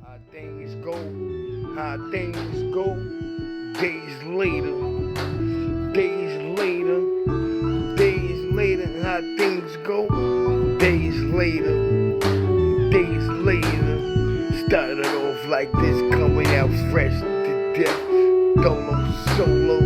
How things go, how things go, days later, days later, how things go, days later, started off like this, coming out fresh to death, solo,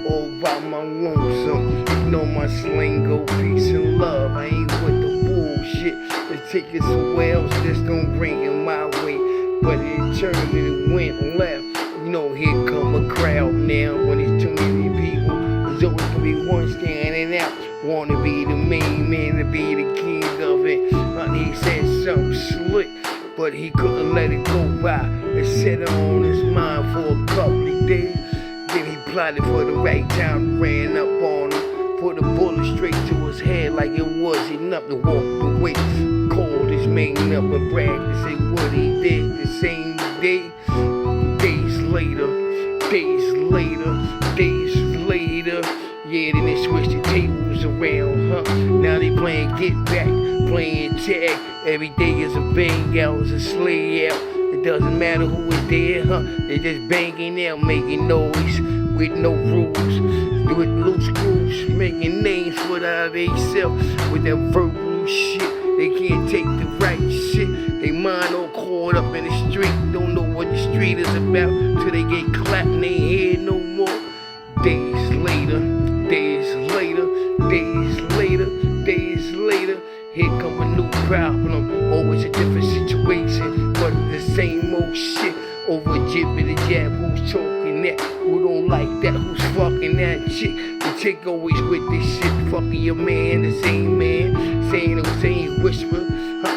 all by my lonesome, you know my slang go peace and love, I ain't with the bullshit, the tickets somewhere else just don't bring it my way. But it turned and it went left. You know, here come a crowd now. When it's too many people, there's always gonna be one standing out. Wanna be the main man, to be the king of it. Honey said something slick, but he couldn't let it go by. It set it on his mind for a couple of days. Then he plotted for the right time, ran up on him, put a bullet straight to his head like it was enough to walk away. Called his man up and bragged to say what he did the same day. Days later, yeah, then they switched the tables around, huh? Now they playing get back, playing tag. Every day is a bang out, it's a slay out. It doesn't matter who is there, huh? They just banging out, making noise with no rules, with loose screws, making names for they self with that verbal shit. They can't take the right shit. They mind all caught up in the street. Don't know what the street is about till they get clapped and they hear no more. Days later, here come a new problem. Always a different situation, but the same old shit. Over jib and the jab, who's talking that? Who don't like that? Who's fucking that chick? The chick always with this shit, fucking your man, the same man, saying the same whisper,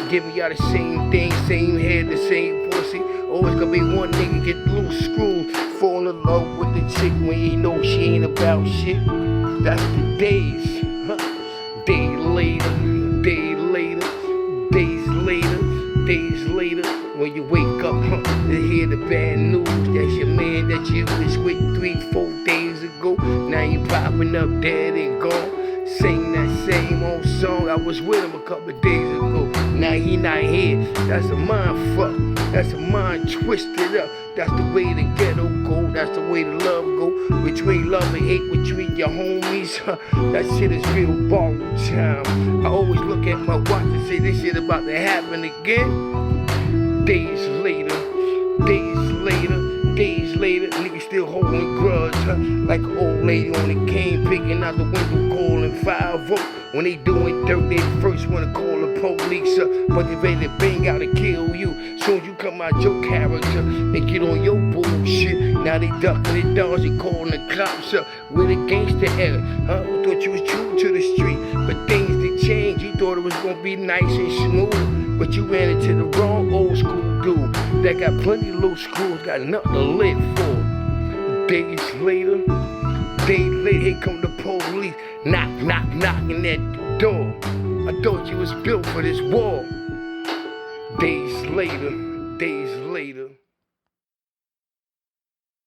giving y'all the same thing, same head, the same pussy. Always gonna be one nigga get loose screwed, fall in love with the chick when you know she ain't about shit. That's the days, days later, when you wake up, to hear the bad news. That's your man that you was with 3-4 days ago. Now you popping up dead and gone. Sing that same old song. I was with him a couple of days ago. Now he not here. That's a mind fuck. That's a mind twisted up. That's the way the ghetto go. That's the way the love go. Between love and hate, between your homies. That shit is real borrowed time. I always look at my watch and say this shit about to happen again. Days later, niggas still holding grudge, like an old lady on the cane, picking out the window, calling 5-0. When they doing dirt, they the first one to call the police, but they ready to bang out and kill you. Soon as you come out your character and get on your bullshit, now they ducking the dogs and calling the cops up. Where the gangster at, huh? I thought you was true to the street, but things did change. You thought it was gonna be nice and smooth, but you ran into the wrong old school dude that got plenty of loose screws, got nothing to live for. Days later, here come the police, knocking that door. I thought you was built for this war. Days later.